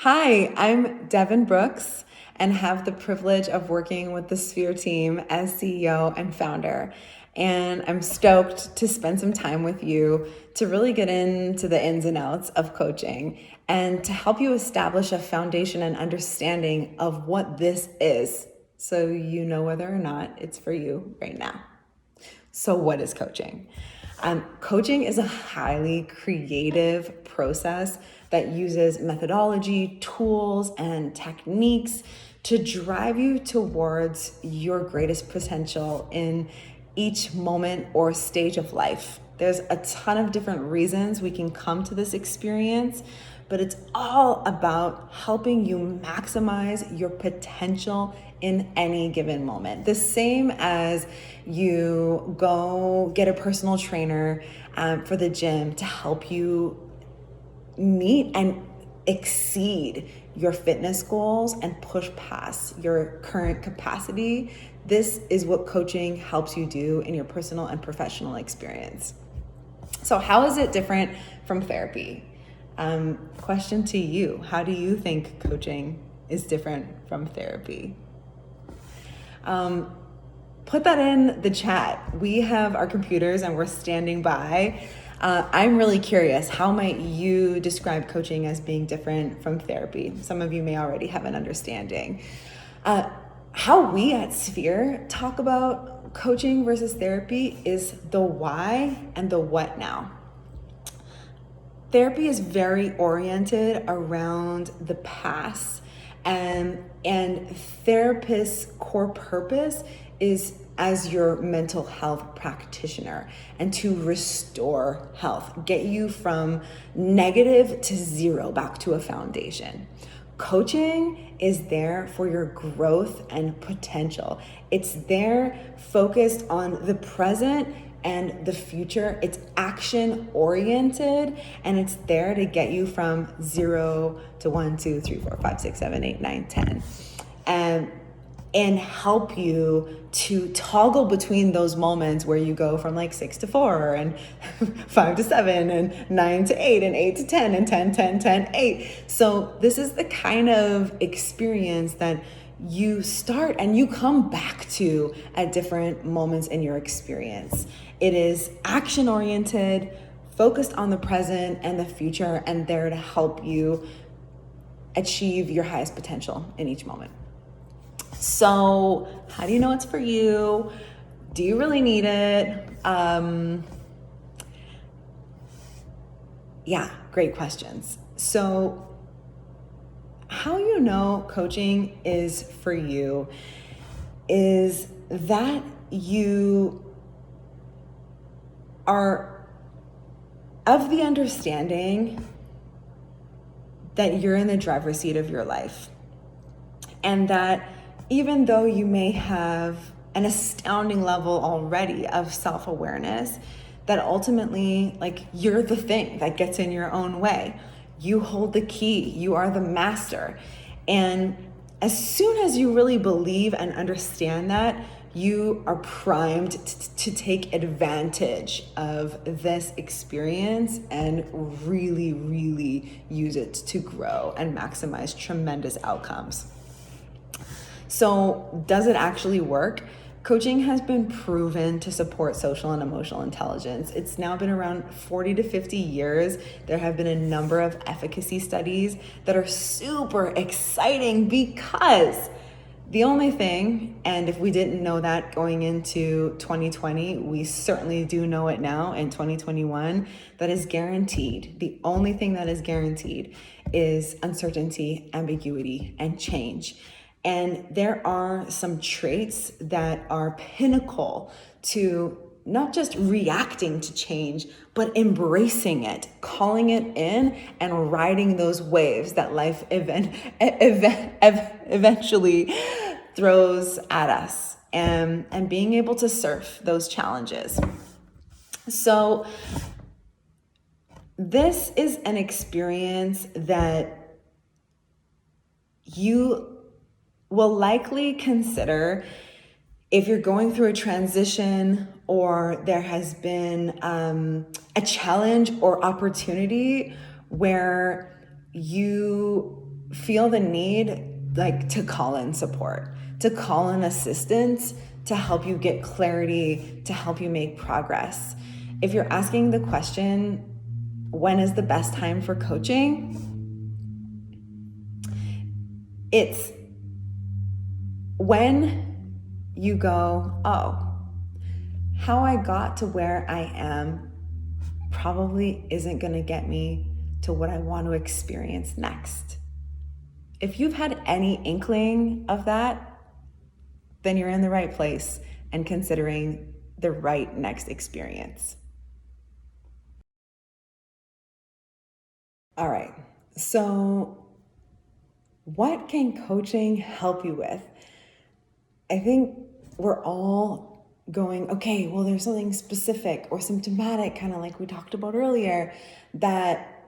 Hi, I'm Devon Brooks and have the privilege of working with the Sphere team as CEO and founder. And I'm stoked to spend some time with you to really get into the ins and outs of coaching and to help you establish a foundation and understanding of what this is so you know whether or not it's for you right now. So, what is coaching? Coaching is a highly creative process that uses methodology, tools, and techniques to drive you towards your greatest potential in each moment or stage of life. There's a ton of different reasons we can come to this experience, but it's all about helping you maximize your potential in any given moment. The same as you go get a personal trainer for the gym to help you meet and exceed your fitness goals and push past your current capacity. This is what coaching helps you do in your personal and professional experience. So how is it different from therapy? Question to you. How do you think coaching is different from therapy? Put that in the chat. We have our computers and we're standing by. I'm really curious, how might you describe coaching as being different from therapy? Some of you may already have an understanding. How we at Sphere talk about coaching versus therapy is the why and the what now. Therapy is very oriented around the past, and therapist's core purpose is as your mental health practitioner and to restore health, get you from negative to zero back to a foundation. Coaching is there for your growth and potential. It's there focused on the present and the future. It's action oriented, and it's there to get you from 0 to 1, 2, 3, 4, 5, 6, 7, 8, 9, 10. And help you to toggle between those moments where you go from like 6 to 4 and 5 to 7 and 9 to 8 and 8 to 10 and 10, 10, 10, 8. So this is the kind of experience that you start and you come back to at different moments in your experience. It is action oriented, focused on the present and the future, and there to help you achieve your highest potential in each moment. So how do you know it's for you? Do you really need it? Yeah, great questions. So how you know coaching is for you is that you are of the understanding that you're in the driver's seat of your life, and that even though you may have an astounding level already of self-awareness, that ultimately, like, you're the thing that gets in your own way. You hold the key, you are the master. And as soon as you really believe and understand that, you are primed to take advantage of this experience and really, really use it to grow and maximize tremendous outcomes. So does it actually work? Coaching has been proven to support social and emotional intelligence. It's now been around 40 to 50 years. There have been a number of efficacy studies that are super exciting because the only thing, and if we didn't know that going into 2020, we certainly do know it now in 2021, that is guaranteed. The only thing that is guaranteed is uncertainty, ambiguity, and change. And there are some traits that are pinnacle to not just reacting to change, but embracing it, calling it in, and riding those waves that life eventually throws at us, and being able to surf those challenges. So this is an experience that you will likely consider if you're going through a transition or there has been a challenge or opportunity where you feel the need like to call in support, to call in assistance, to help you get clarity, to help you make progress. If you're asking the question, when is the best time for coaching? It's when you go, oh, how I got to where I am probably isn't going to get me to what I want to experience next. If you've had any inkling of that, then you're in the right place and considering the right next experience. All right, so what can coaching help you with? I think we're all going, okay, well, there's something specific or symptomatic, kind of like we talked about earlier, that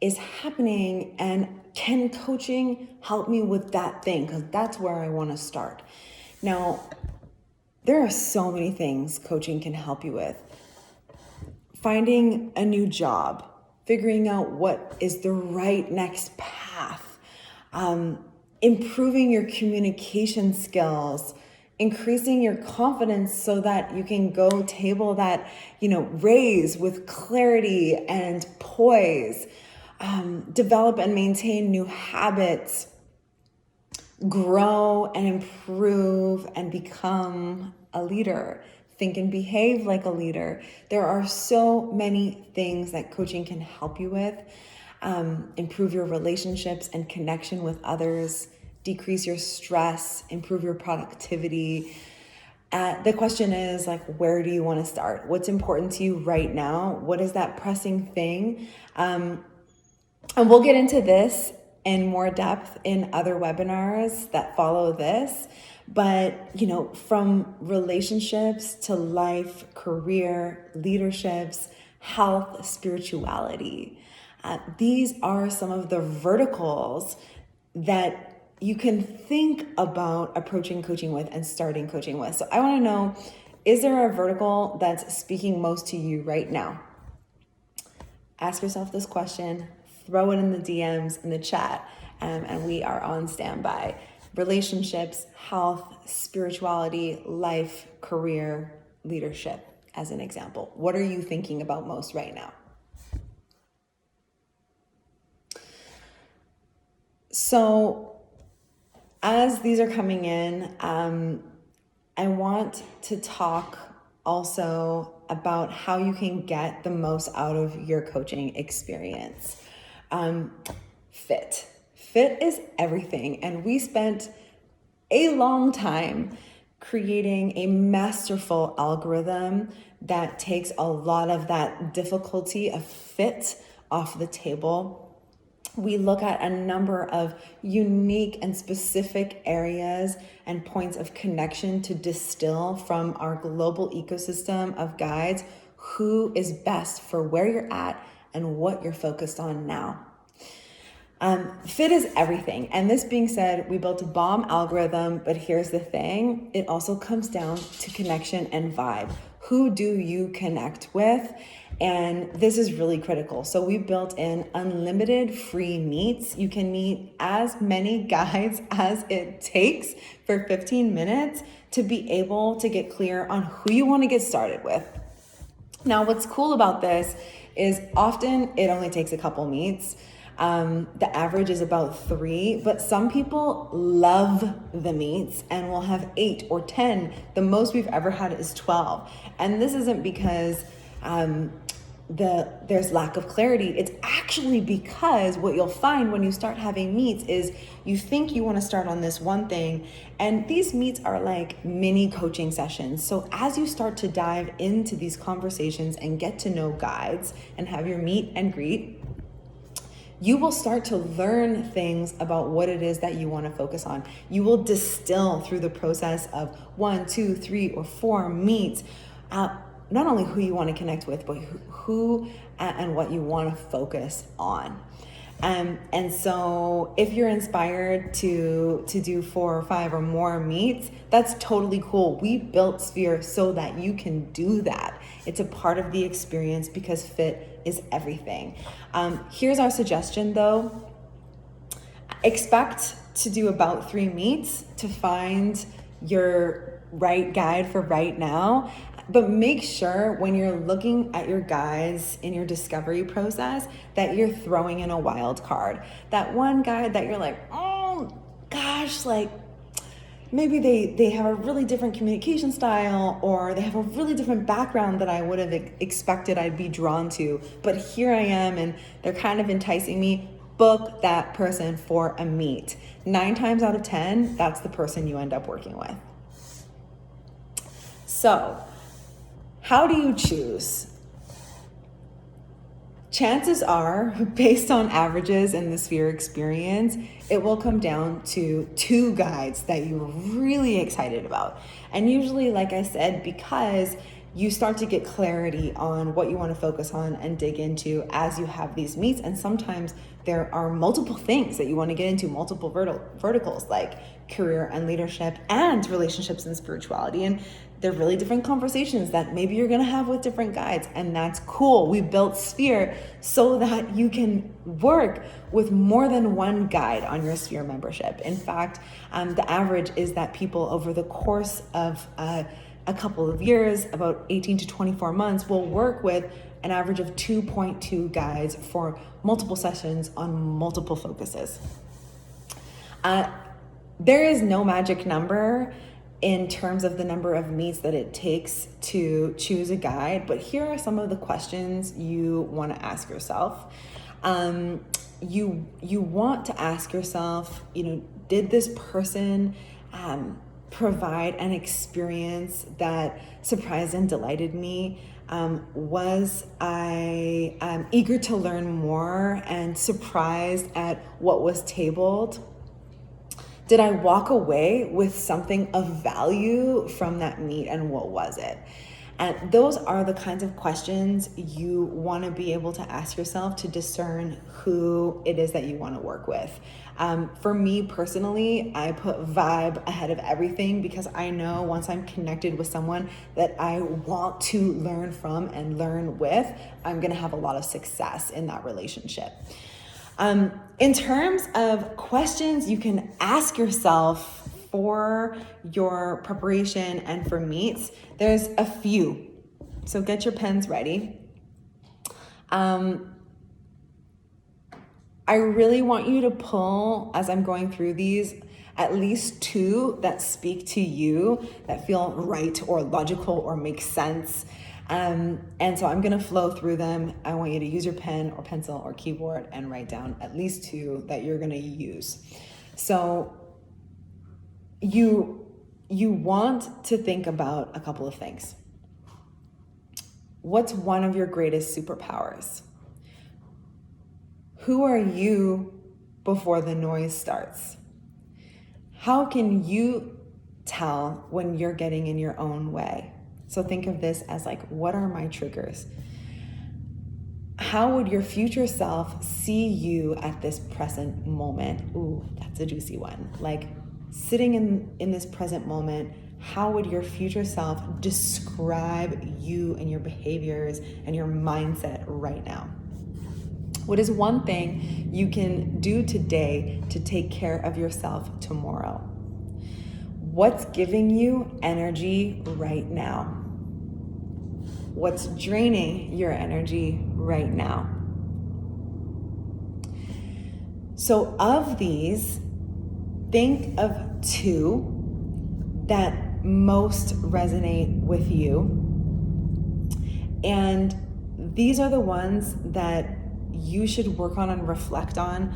is happening, and can coaching help me with that thing? Because that's where I want to start. Now, there are so many things coaching can help you with. Finding a new job, figuring out what is the right next path, improving your communication skills, increasing your confidence so that you can go table that, raise with clarity and poise, develop and maintain new habits, grow and improve and become a leader, think and behave like a leader. There are so many things that coaching can help you with. Improve your relationships and connection with others, decrease your stress, improve your productivity. The question is, where do you want to start? What's important to you right now? What is that pressing thing? And we'll get into this in more depth in other webinars that follow this. But, from relationships to life, career, leaderships, health, spirituality, these are some of the verticals that you can think about approaching coaching with and starting coaching with. So I want to know, is there a vertical that's speaking most to you right now? Ask yourself this question, throw it in the DMs, in the chat, and we are on standby. Relationships, health, spirituality, life, career, leadership, as an example. What are you thinking about most right now? So as these are coming in, I want to talk also about how you can get the most out of your coaching experience. Fit is everything. And we spent a long time creating a masterful algorithm that takes a lot of that difficulty of fit off the table. We look at a number of unique and specific areas and points of connection to distill from our global ecosystem of guides who is best for where you're at and what you're focused on now. Fit is everything. And this being said, we built a bomb algorithm, but here's the thing. It also comes down to connection and vibe. Who do you connect with? And this is really critical. So we built in unlimited free meets. You can meet as many guides as it takes for 15 minutes to be able to get clear on who you want to get started with. Now, what's cool about this is often it only takes a couple meets. The average is about 3, but some people love the meets and will have 8 or 10. The most we've ever had is 12. And this isn't because there's lack of clarity. It's actually because what you'll find when you start having meets is you think you want to start on this one thing, and these meets are like mini coaching sessions. So as you start to dive into these conversations and get to know guides and have your meet and greet, you will start to learn things about what it is that you want to focus on. You will distill through the process of 1, 2, 3, or 4 meets, not only who you want to connect with, but who and what you want to focus on. And so if you're inspired to do 4 or 5 or more meets, that's totally cool. We built Sphere so that you can do that. It's a part of the experience because fit is everything. Here's our suggestion though. Expect to do about 3 meets to find your right guide for right now. But make sure when you're looking at your guides in your discovery process that you're throwing in a wild card. That one guide that you're like, oh gosh, like maybe they have a really different communication style, or they have a really different background that I would have expected I'd be drawn to. But here I am and they're kind of enticing me. Book that person for a meet. 9 times out of 10, that's the person you end up working with. So, how do you choose? Chances are, based on averages in the Sphere experience, it will come down to 2 guides that you're really excited about. And usually, like I said, because you start to get clarity on what you want to focus on and dig into as you have these meets. And sometimes there are multiple things that you want to get into, multiple verticals like career and leadership and relationships and spirituality. And they're really different conversations that maybe you're going to have with different guides. And that's cool. We built Sphere so that you can work with more than one guide on your Sphere membership. In fact, the average is that people over the course of a couple of years, about 18 to 24 months, will work with an average of 2.2 guides for multiple sessions on multiple focuses. There is no magic number in terms of the number of meets that it takes to choose a guide, but here are some of the questions you want to ask yourself. You want to ask yourself, did this person provide an experience that surprised and delighted me? Was I eager to learn more and surprised at what was tabled? Did I walk away with something of value from that meet, and what was it? And those are the kinds of questions you want to be able to ask yourself to discern who it is that you want to work with. For me personally, I put vibe ahead of everything because I know once I'm connected with someone that I want to learn from and learn with, I'm going to have a lot of success in that relationship. In terms of questions you can ask yourself for your preparation and for meets, there's a few. So get your pens ready. I really want you to pull, as I'm going through these, at least 2 that speak to you, that feel right or logical or make sense. And so I'm going to flow through them. I want you to use your pen or pencil or keyboard and write down at least 2 that you're going to use. So you want to think about a couple of things. What's one of your greatest superpowers? Who are you before the noise starts? How can you tell when you're getting in your own way? So think of this as like, what are my triggers? How would your future self see you at this present moment? Ooh, that's a juicy one. Like sitting in this present moment, how would your future self describe you and your behaviors and your mindset right now? What is one thing you can do today to take care of yourself tomorrow? What's giving you energy right now? What's draining your energy right now? So of these, think of 2 that most resonate with you. And these are the ones that you should work on and reflect on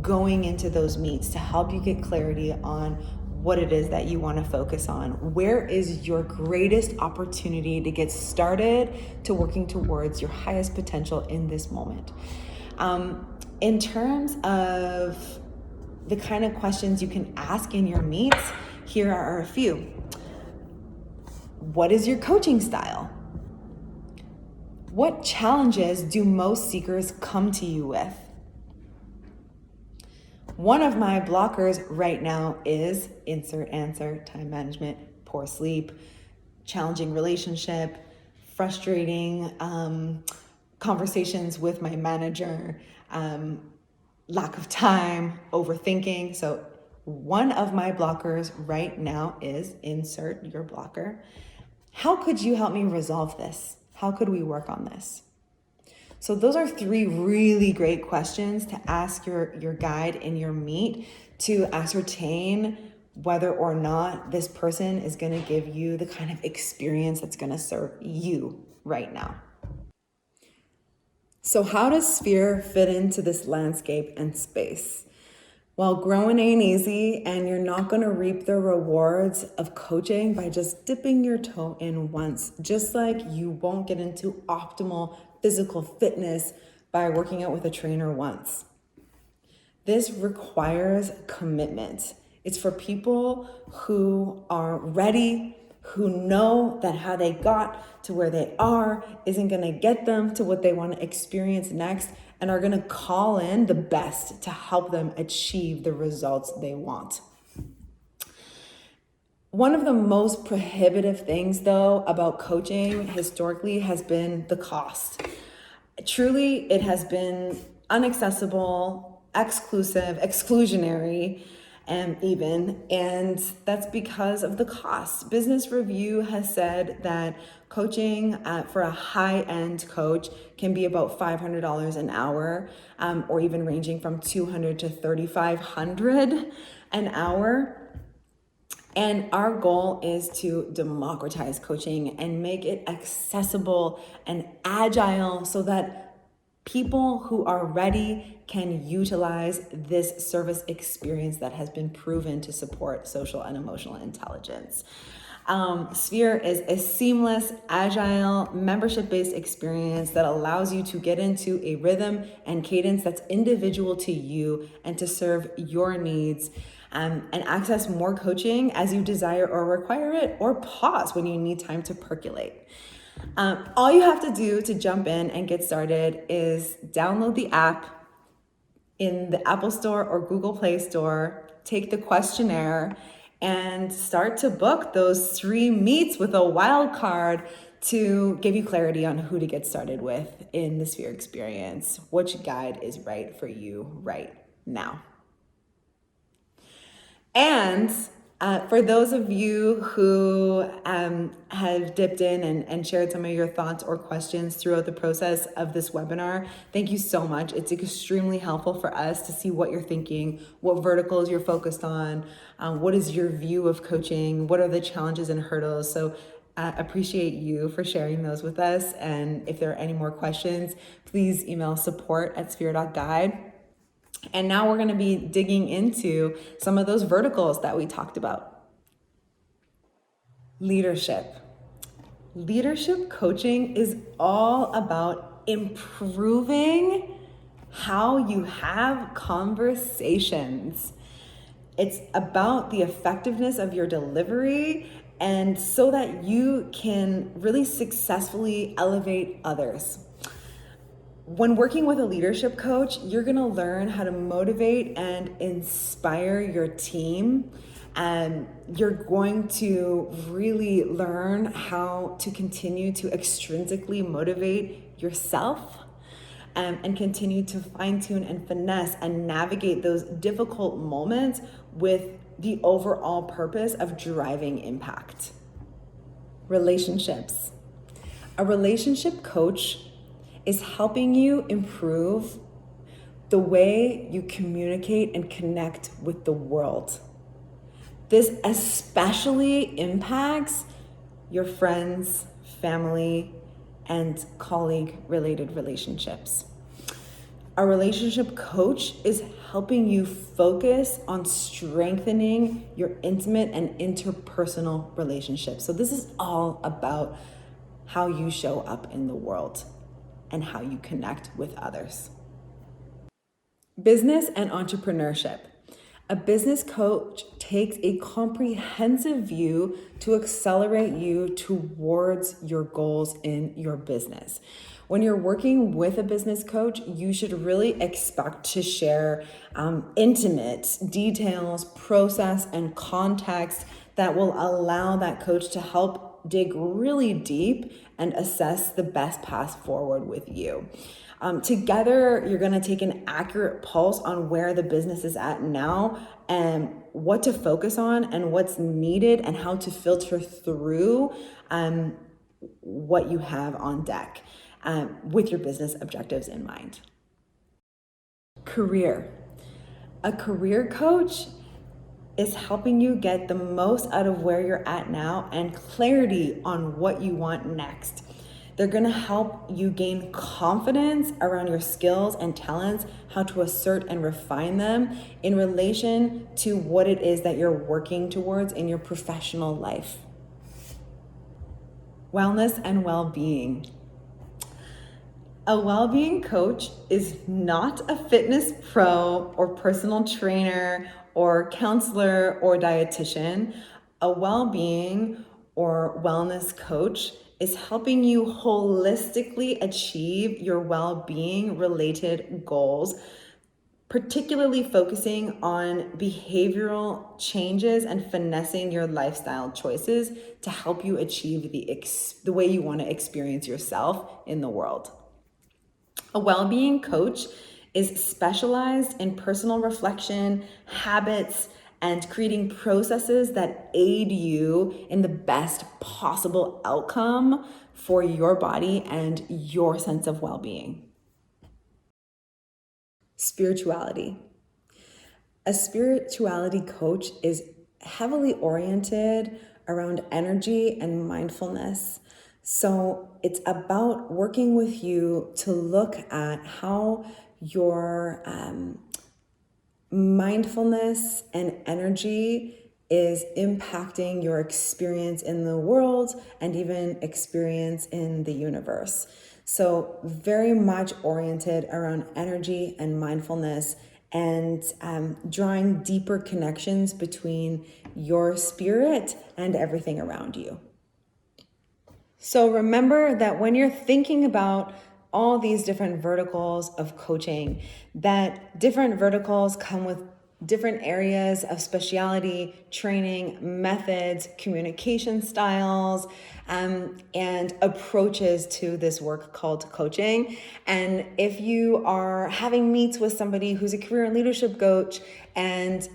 going into those meets to help you get clarity on what it is that you want to focus on. Where is your greatest opportunity to get started to working towards your highest potential in this moment? In terms of the kind of questions you can ask in your meets, here are a few. What is your coaching style? What challenges do most seekers come to you with? One of my blockers right now is insert answer, time management, poor sleep, challenging relationship, frustrating conversations with my manager, lack of time, overthinking. So one of my blockers right now is insert your blocker. How could you help me resolve this? How could we work on this? So those are three really great questions to ask your guide in your meet to ascertain whether or not this person is going to give you the kind of experience that's going to serve you right now. So how does Sphere fit into this landscape and space? Well, growing ain't easy, and you're not going to reap the rewards of coaching by just dipping your toe in once, just like you won't get into optimal physical fitness by working out with a trainer once. This requires commitment. It's for people who are ready, who know that how they got to where they are isn't going to get them to what they want to experience next, and are going to call in the best to help them achieve the results they want. One of the most prohibitive things, though, about coaching historically has been the cost. Truly, it has been inaccessible, exclusive, exclusionary, and that's because of the cost. Business Review has said that coaching for a high-end coach can be about $500 an hour, or even ranging from $200 to $3,500 an hour. And our goal is to democratize coaching and make it accessible and agile so that people who are ready can utilize this service experience that has been proven to support social and emotional intelligence. Sphere is a seamless, agile, membership-based experience that allows you to get into a rhythm and cadence that's individual to you and to serve your needs, and access more coaching as you desire or require it, or pause when you need time to percolate. All you have to do to jump in and get started is download the app in the Apple Store or Google Play Store, take the questionnaire, and start to book those 3 meets with a wild card to give you clarity on who to get started with in the Sphere experience, which guide is right for you right now. And for those of you who have dipped in and shared some of your thoughts or questions throughout the process of this webinar, thank you so much. It's extremely helpful for us to see what you're thinking, what verticals you're focused on, what is your view of coaching, what are the challenges and hurdles. So appreciate you for sharing those with us. And if there are any more questions, please email support@sphere.guide. And now we're going to be digging into some of those verticals that we talked about. Leadership. Leadership coaching is all about improving how you have conversations. It's about the effectiveness of your delivery, and so that you can really successfully elevate others. When working with a leadership coach, you're going to learn how to motivate and inspire your team. And you're going to really learn how to continue to extrinsically motivate yourself, and continue to fine-tune and finesse and navigate those difficult moments with the overall purpose of driving impact. Relationships. A relationship coach is helping you improve the way you communicate and connect with the world. This especially impacts your friends, family, and colleague-related relationships. A relationship coach is helping you focus on strengthening your intimate and interpersonal relationships. So this is all about how you show up in the world and how you connect with others. Business and entrepreneurship. A business coach takes a comprehensive view to accelerate you towards your goals in your business. When you're working with a business coach, you should really expect to share intimate details, process, and context that will allow that coach to help dig really deep and assess the best path forward with you. Together, you're going to take an accurate pulse on where the business is at now and what to focus on and what's needed and how to filter through what you have on deck with your business objectives in mind. Career. A career coach is helping you get the most out of where you're at now and clarity on what you want next. They're gonna help you gain confidence around your skills and talents, how to assert and refine them in relation to what it is that you're working towards in your professional life. Wellness and well-being. A well-being coach is not a fitness pro or personal trainer or counselor or dietitian. A well-being or wellness coach is helping you holistically achieve your well-being related goals, particularly focusing on behavioral changes and finessing your lifestyle choices to help you achieve the way you want to experience yourself in the world. A well-being coach is specialized in personal reflection, habits, and creating processes that aid you in the best possible outcome for your body and your sense of well-being. Spirituality. A spirituality coach is heavily oriented around energy and mindfulness. So it's about working with you to look at how your mindfulness and energy is impacting your experience in the world and even experience in the universe. So very much oriented around energy and mindfulness and drawing deeper connections between your spirit and everything around you. So remember that when you're thinking about all these different verticals of coaching, that different verticals come with different areas of speciality, training, methods, communication styles, and approaches to this work called coaching. And if you are having meets with somebody who's a career and leadership coach and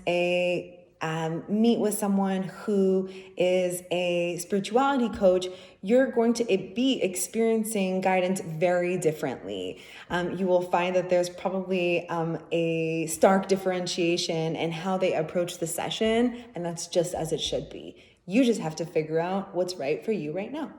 meet with someone who is a spirituality coach, you're going to be experiencing guidance very differently. You will find that there's probably a stark differentiation in how they approach the session, and that's just as it should be. You just have to figure out what's right for you right now.